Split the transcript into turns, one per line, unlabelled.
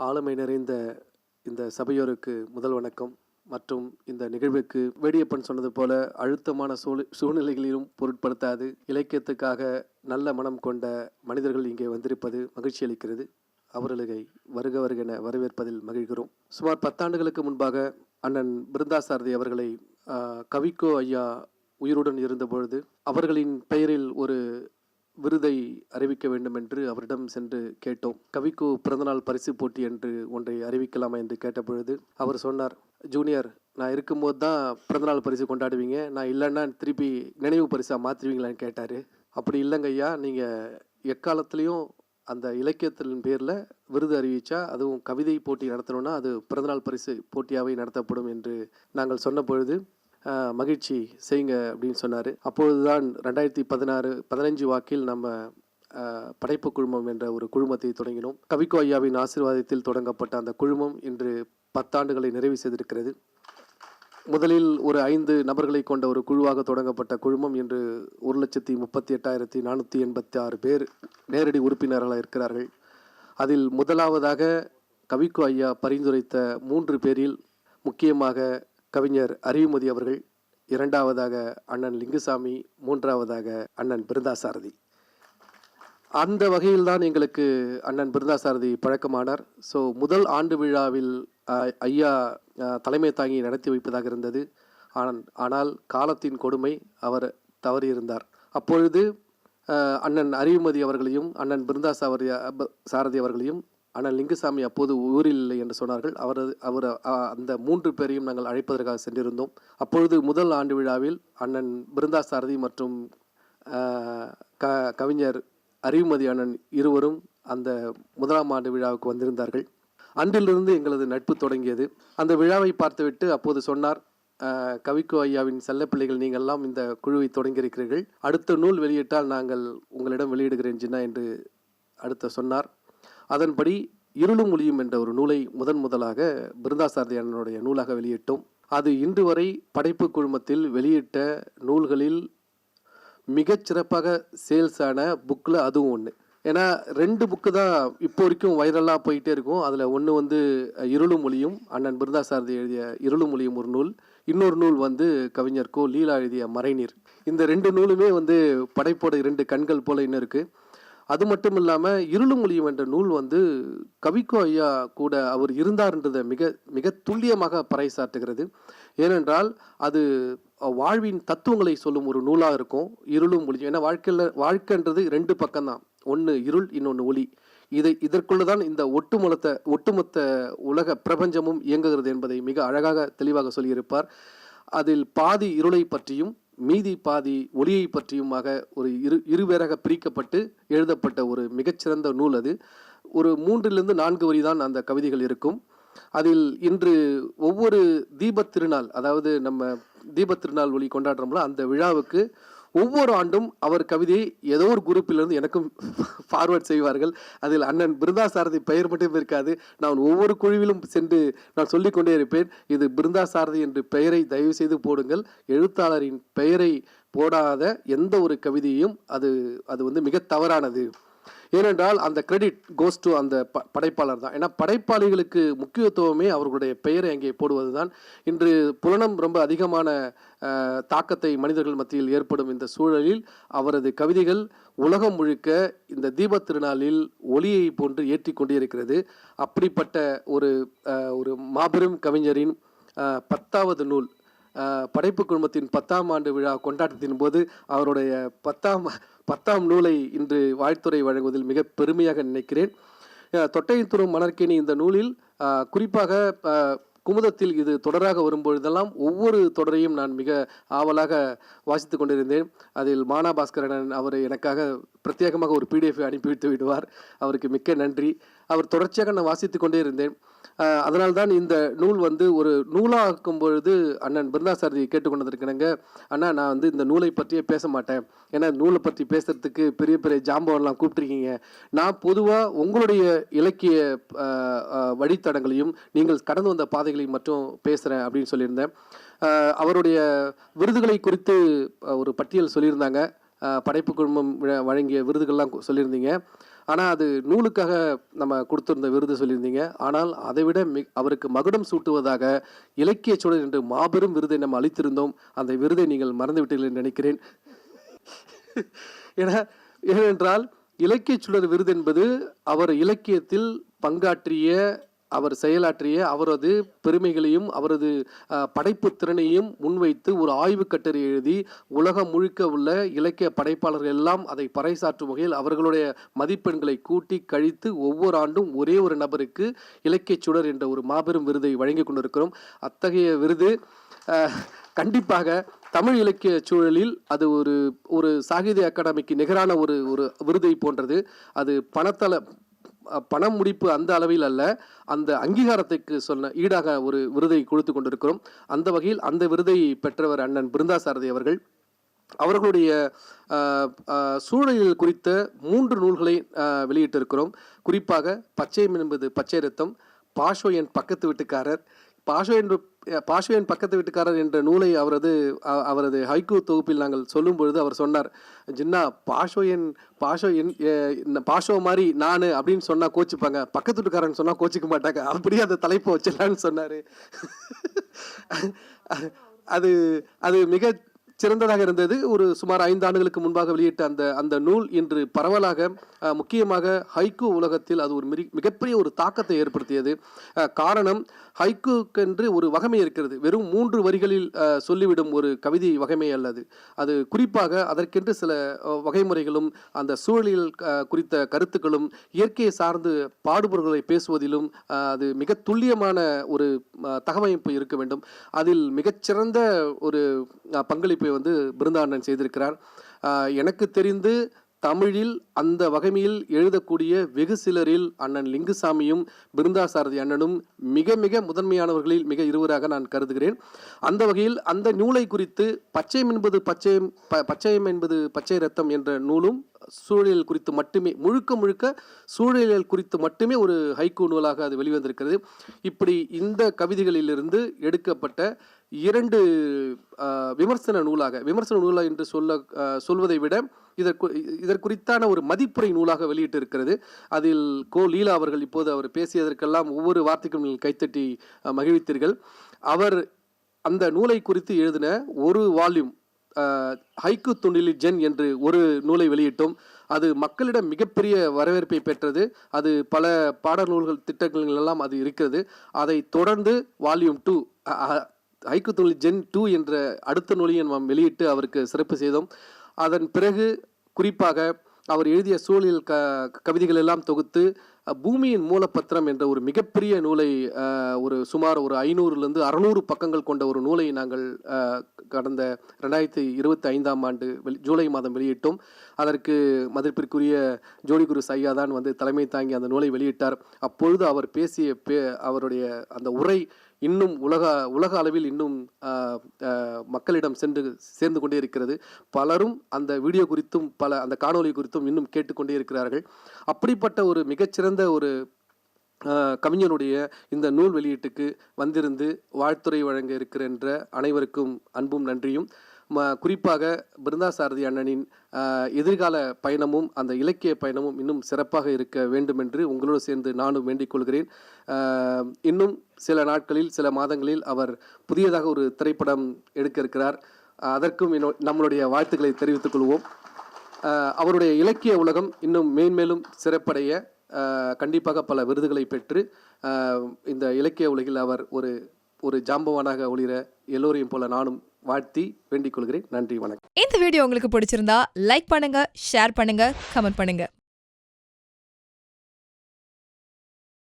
ஆளுமை நிறைந்த இந்த சபையோருக்கு முதல் வணக்கம். மற்றும் இந்த நிகழ்வுக்கு வேடியப்பன் சொன்னது போல அழுத்தமான சூழ்நிலைகளிலும் பொருட்படுத்தாது இலக்கியத்துக்காக நல்ல மனம் கொண்ட மனிதர்கள் இங்கே வந்திருப்பது மகிழ்ச்சி அளிக்கிறது. அவர்களை வருக வருகென வரவேற்பதில் மகிழ்கிறோம். சுமார் 10 ஆண்டுகளுக்கு முன்பாக அண்ணன் பிருந்தாசாரதி அவர்களை கவிக்கோ ஐயா உயிருடன் இருந்தபொழுது அவர்களின் பெயரில் ஒரு விருதை அறிவிக்க வேண்டும் என்று அவரிடம் சென்று கேட்டோம். கவிக்கு பிறந்தநாள் பரிசு போட்டி என்று ஒன்றை அறிவிக்கலாமா என்று கேட்டபொழுது அவர் சொன்னார், ஜூனியர், நான் இருக்கும்போது தான் பிறந்தநாள் பரிசு கொண்டாடுவீங்க, நான் இல்லைன்னா திருப்பி நினைவு பரிசாக மாற்றுவீங்களான்னு கேட்டார். அப்படி இல்லைங்க ஐயா, நீங்கள் எக்காலத்துலேயும் அந்த இலக்கியத்தின் பேரில் விருது அறிவித்தா, அதுவும் கவிதை போட்டி நடத்தணும்னா அது பிறந்தநாள் பரிசு போட்டியாகவே நடத்தப்படும் என்று நாங்கள் சொன்ன பொழுது மகிழ்ச்சி செய்யுங்க அப்படின்னு சொன்னார். அப்பொழுதுதான் 2016-15 வாக்கில் நம்ம படைப்பு குழுமம் என்ற ஒரு குழுமத்தை தொடங்கினோம். கவிக்கோ ஐயாவின் ஆசீர்வாதத்தில் தொடங்கப்பட்ட அந்த குழுமம் இன்று 10 ஆண்டுகளை நிறைவு செய்திருக்கிறது. முதலில் ஒரு 5 நபர்களை கொண்ட ஒரு குழுவாக தொடங்கப்பட்ட குழுமம் இன்று 1,38,486 பேர் நேரடி உறுப்பினர்களாக இருக்கிறார்கள். அதில் முதலாவதாக கவிக்கோ ஐயா பரிந்துரைத்த 3 பேரில் முக்கியமாக கவிஞர் அறிவுமதி அவர்கள், இரண்டாவதாக அண்ணன் லிங்குசாமி, மூன்றாவதாக அண்ணன் பிருந்தாசாரதி. அந்த வகையில்தான் எங்களுக்கு அண்ணன் பிருந்தாசாரதி பழக்கமானார். ஸோ முதல் ஆண்டு விழாவில் ஐயா தலைமை தாங்கி நடத்தி வைப்பதாக இருந்தது. ஆனால் காலத்தின் கொடுமை, அவர் தவறியிருந்தார். அப்பொழுது அண்ணன் அறிவுமதி அவர்களையும் அண்ணன் சாரதி அவர்களையும் அண்ணன் லிங்குசாமி அப்போது ஊரில் இல்லை என்று சொன்னார்கள். அவர் அந்த 3 பேரையும் நாங்கள் அழைப்பதற்காக சென்றிருந்தோம். அப்பொழுது முதல் ஆண்டு விழாவில் அண்ணன் பிருந்தாசாரதி மற்றும் கவிஞர் அறிவுமதி அண்ணன் இருவரும் அந்த முதலாம் ஆண்டு விழாவுக்கு வந்திருந்தார்கள். அன்றிலிருந்து எங்களது நட்பு தொடங்கியது. அந்த விழாவை பார்த்துவிட்டு அப்போது சொன்னார், கவிக்கோ ஐயாவின் செல்லப்பிள்ளைகள் நீங்கள்லாம் இந்த குழுவை தொடங்கியிருக்கிறீர்கள், அடுத்த நூல் வெளியிட்டால் நாங்கள் உங்களிடம் வெளியிடுகிறேன் ஜின்னா என்று அடுத்த சொன்னார். அதன்படி இருளும் ஒளியும் என்ற ஒரு நூலை முதலாக பிருந்தாசாரதி அண்ணனுடைய நூலாக வெளியிட்டோம். அது இன்று வரை படைப்பு குழுமத்தில் வெளியிட்ட நூல்களில் மிகச்சிறப்பாக சேல்ஸான புக்கில் அதுவும் ஒன்று. ஏன்னா 2 புக்கு தான் இப்போ வரைக்கும் வைரலாக போயிட்டே இருக்கும். அதில் ஒன்று இருளும் ஒளியும், அண்ணன் பிருந்தாசாரதி எழுதிய இருளும் ஒளியும் ஒரு நூல், இன்னொரு நூல் கவிஞர் கோ லீலா எழுதிய மறைநீர். இந்த 2 நூலுமே படைப்போட 2 கண்கள் போல இன்னும் இருக்குது. அது மட்டும் இல்லாமல் இருளும் ஒளியும் என்ற நூல் கவிக்கோ ஐயா கூட அவர் இருந்தார்ன்றதை மிக மிக துல்லியமாக பறைசாற்றுகிறது. ஏனென்றால் அது வாழ்வின் தத்துவங்களை சொல்லும் ஒரு நூலாக இருக்கும் இருளும் ஒளியும். ஏன்னா வாழ்க்கைன்றது 2 பக்கம்தான், ஒன்று இருள், இன்னொன்று ஒளி. இதற்குள்ள தான் இந்த ஒட்டுமொத்த உலக பிரபஞ்சமும் இயங்குகிறது என்பதை மிக அழகாக தெளிவாக சொல்லியிருப்பார். அதில் பாதி இருளை பற்றியும் மீதி பாதி ஒளியை பற்றியுமாக ஒரு இருவேறாக பிரிக்கப்பட்டு எழுதப்பட்ட ஒரு மிகச்சிறந்த நூல் அது. ஒரு 3-4 வரி தான் அந்த கவிதைகள் இருக்கும். அதில் இன்று ஒவ்வொரு தீபத் திருநாள், அதாவது நம்ம தீபத் திருநாள் ஒளி கொண்டாடுறோம்ல, அந்த விழாவுக்கு ஒவ்வொரு ஆண்டும் அவர் கவிதையை ஏதோ ஒரு குரூப்பிலிருந்து எனக்கும் ஃபார்வர்ட் செய்வார்கள். அதில் அண்ணன் பிருந்தாசாரதி பெயர் மட்டும் இருக்காது. நான் ஒவ்வொரு குழுவிலும் சென்று நான் சொல்லிக்கொண்டே இருப்பேன், இது பிருந்தாசாரதி என்று பெயரை தயவு செய்து போடுங்கள். எழுத்தாளரின் பெயரை போடாத எந்த ஒரு கவிதையும் அது மிக தவறானது. ஏனென்றால் அந்த கிரெடிட் கோஸ் டு அந்த படைப்பாளர் தான். ஏன்னா படைப்பாளிகளுக்கு முக்கியத்துவமே அவர்களுடைய பெயரை அங்கே போடுவது தான். இன்று புலனம் ரொம்ப அதிகமான தாக்கத்தை மனிதர்கள் மத்தியில் ஏற்படும் இந்த சூழலில் அவரது கவிதைகள் உலகம் முழுக்க இந்த தீபத் திருநாளில் ஒளியை போன்று ஏற்றி கொண்டே இருக்கிறது. அப்படிப்பட்ட ஒரு மாபெரும் கவிஞரின் 10வது நூல் படைப்பு குழுமத்தின் 10ஆம் ஆண்டு விழா கொண்டாட்டத்தின் போது அவருடைய 10ஆம் நூலை இன்று வாழ்த்துறை வழங்குவதில் மிக பெருமையாக நினைக்கிறேன். தொட்டையத்துறும் மணற்கேணி இந்த நூலில் குறிப்பாக குமுதத்தில் இது தொடராக வரும்பொழுதெல்லாம் ஒவ்வொரு தொடரையும் நான் மிக ஆவலாக வாசித்து கொண்டிருந்தேன். அதில் மானா பாஸ்கரன் அவர் எனக்காக பிரத்யேகமாக ஒரு PDF அனுப்பிவிட்டு விடுவார். அவருக்கு மிக்க நன்றி. அவர் தொடர்ச்சியாக நான் வாசித்து கொண்டே இருந்தேன். அதனால்தான் இந்த நூல் ஒரு நூலாக்கும் பொழுது அண்ணன் பிருந்தாசாரதி கேட்டுக்கொண்டதற்கிணங்க, அண்ணா நான் இந்த நூலை பற்றியே பேச மாட்டேன், ஏன்னா நூலை பற்றி பேசுறதுக்கு பெரிய பெரிய ஜாம்பவன்லாம் கூப்பிட்டுருக்கீங்க, நான் பொதுவாக உங்களுடைய இலக்கிய வழித்தடங்களையும் நீங்கள் கடந்து வந்த பாதைகளையும் மட்டும் பேசுகிறேன் அப்படின்னு சொல்லியிருந்தேன். அவருடைய விருதுகளை குறித்து ஒரு பட்டியல் சொல்லியிருந்தாங்க. படைப்பு குழுமம் வழங்கிய விருதுகள்லாம் சொல்லியிருந்தீங்க. ஆனால் அது நூலுக்காக நம்ம கொடுத்திருந்த விருது சொல்லியிருந்தீங்க. ஆனால் அதைவிட அவருக்கு மகுடம் சூட்டுவதாக இலக்கிய சுடர் என்று மாபெரும் விருதை நம்ம அளித்திருந்தோம். அந்த விருதை நீங்கள் மறந்துவிட்டீர்கள் என்று நினைக்கிறேன். ஏனென்றால் இலக்கிய சுடர் விருது என்பது அவர் இலக்கியத்தில் பங்காற்றிய, அவர் செயலாற்றிய அவரது பெருமைகளையும் அவரது படைப்பு திறனையும் முன்வைத்து ஒரு ஆய்வு கட்டுரை எழுதி உலகம் முழுக்க உள்ள இலக்கிய படைப்பாளர்கள் எல்லாம் அதை பறைசாற்றும் வகையில் அவர்களுடைய மதிப்பெண்களை கூட்டி கழித்து ஒவ்வொரு ஆண்டும் ஒரே ஒரு நபருக்கு இலக்கிய சுடர் என்ற ஒரு மாபெரும் விருதை வழங்கி கொண்டிருக்கிறோம். அத்தகைய விருது கண்டிப்பாக தமிழ் இலக்கிய சூழலில் அது ஒரு சாகித்ய அகாடமிக்கு நிகரான ஒரு விருதை போன்றது. அது பணம் முடிப்பு அந்த அளவில் அல்ல, அந்த அங்கீகாரத்துக்கு சொன்ன ஈடாக ஒரு விருதை கொடுத்து கொண்டிருக்கிறோம். அந்த வகையில் அந்த விருதை பெற்றவர் அண்ணன் பிருந்தா சாரதி அவர்கள். அவர்களுடைய சூழலியல் குறித்த 3 நூல்களை வெளியிட்டிருக்கிறோம். குறிப்பாக பச்சையம் என்பது பச்சை ரத்தம், பாஷோ என் பக்கத்து வீட்டுக்காரர். பாஷோ என் பக்கத்து வீட்டுக்காரர் என்ற நூலை அவரது ஹைக்கூ தொகுப்பில் நாங்கள் சொல்லும் பொழுது அவர் சொன்னார், ஜின்னா பாஷோ மாதிரி நான் அப்படின்னு சொன்னால் கோச்சிப்பாங்க, பக்கத்து வீட்டுக்காரன் சொன்னால் கோச்சிக்க மாட்டாங்க, அப்படியே அந்த தலைப்பை வச்சிடலான்னு சொன்னார். அது மிக சிறந்ததாக இருந்தது. ஒரு சுமார் 5 ஆண்டுகளுக்கு முன்பாக வெளியிட்ட அந்த நூல் இன்று பரவலாக முக்கியமாக ஹைக்கூ உலகத்தில் அது ஒரு மிகப்பெரிய ஒரு தாக்கத்தை ஏற்படுத்தியது. காரணம், ஹைக்கூக்கென்று ஒரு வகைமை இருக்கிறது. வெறும் 3 வரிகளில் சொல்லிவிடும் ஒரு கவிதை வகைமை அல்லது அது குறிப்பாக அதற்கென்று சில வகைமுறைகளும் அந்த சூழலில் குறித்த கருத்துக்களும் இயற்கையை சார்ந்து பாடுபொருள்களை பேசுவதிலும் அது மிக துல்லியமான ஒரு தகவமைப்பு இருக்க வேண்டும். அதில் மிகச்சிறந்த ஒரு பங்களிப்பை பிருந்தா அண்ணன் செய்திருக்கிறார். எனக்கு தெரிந்து தமிழில் அந்த வகைமையில் எழுதக்கூடிய வெகு சிலரில் அண்ணன் லிங்குசாமியும் பிருந்தா சாரதி அண்ணனும் மிக மிக முதன்மையானவர்களில் மிக இருவராக நான் கருதுகிறேன். அந்த வகையில் அந்த நூலை குறித்து பச்சையம் என்பது பச்சை ரத்தம் என்ற நூலும் சூழலியல் குறித்து மட்டுமே, முழுக்க சூழலியல் குறித்து மட்டுமே ஒரு ஹைக்கூ நூலாக அது வெளிவந்திருக்கிறது. இப்படி இந்த கவிதைகளிலிருந்து எடுக்கப்பட்ட 2 விமர்சன நூலாக என்று சொல்வதை விட இதற்குறித்தான ஒரு மதிப்புரை நூலாக வெளியிட்டு இருக்கிறது. அதில் லீலா அவர்கள் இப்போது அவர் பேசியதற்கெல்லாம் ஒவ்வொரு வார்த்தைக்கும் நீங்கள் கைத்தட்டி மகிழ்வித்தீர்கள். அவர் அந்த நூலை குறித்து எழுதின ஒரு வால்யூம் ஹைக்கூ துண்டிலி ஜென் என்று ஒரு நூலை வெளியிட்டோம். அது மக்களிடம் மிகப்பெரிய வரவேற்பை பெற்றது. அது பல பாடநூல்கள் திட்டங்கள் எல்லாம் அது இருக்கிறது. அதை தொடர்ந்து வால்யூம் 2 ஹைக்கூ துண்டிலி ஜென் 2 என்ற அடுத்த நூலையை நாம் வெளியிட்டு அவருக்கு சிறப்பு செய்தோம். அதன் பிறகு குறிப்பாக அவர் எழுதிய சூழலியல் கவிதைகள் எல்லாம் தொகுத்து பூமியின் மூலப்பத்திரம் என்ற ஒரு மிகப்பெரிய நூலை சுமார் 500லிருந்து 600 பக்கங்கள் கொண்ட ஒரு நூலை நாங்கள் கடந்த 2025ஆம் ஆண்டு ஜூலை மாதம் வெளியிட்டோம். அதற்கு மதிப்பிற்குரிய ஜோடிகுரு ஐயா தான் தலைமை தாங்கி அந்த நூலை வெளியிட்டார். அப்பொழுது அவர் பேசிய அவருடைய அந்த உரை இன்னும் உலக அளவில் இன்னும் மக்களிடம் சேர்ந்து கொண்டே இருக்கிறது. பலரும் அந்த வீடியோ குறித்தும் அந்த காணொலி குறித்தும் இன்னும் கேட்டுக்கொண்டே இருக்கிறார்கள். அப்படிப்பட்ட ஒரு மிகச்சிறந்த ஒரு கவிஞனுடைய இந்த நூல் வெளியீட்டுக்கு வந்திருந்து வாழ்த்துரை வழங்க இருக்கின்ற அனைவருக்கும் அன்பும் நன்றியும். குறிப்பாக பிருந்தா சாரதி அண்ணனின் எதிர்கால பயணமும் அந்த இலக்கிய பயணமும் இன்னும் சிறப்பாக இருக்க வேண்டும் என்று உங்களோடு சேர்ந்து நானும் வேண்டிக் கொள்கிறேன். இன்னும் சில நாட்களில், சில மாதங்களில் அவர் புதியதாக ஒரு திரைப்படம் எடுக்க இருக்கிறார். அதற்கும் நம்மளுடைய வாழ்த்துக்களை தெரிவித்துக் கொள்வோம். அவருடைய இலக்கிய உலகம் இன்னும் மேன்மேலும் சிறப்படைய கண்டிப்பாக பல விருதுகளை பெற்று இந்த இலக்கிய உலகில் அவர் ஒரு ஜாம்பவானாக ஒளிர எல்லோரையும் போல நானும் வாழ்த்தி வேண்டிக் கொள்கிறேன். நன்றி, வணக்கம்.
இந்த வீடியோ உங்களுக்கு பிடிச்சிருந்தா லைக் பண்ணுங்க, ஷேர் பண்ணுங்க, கமெண்ட் பண்ணுங்க.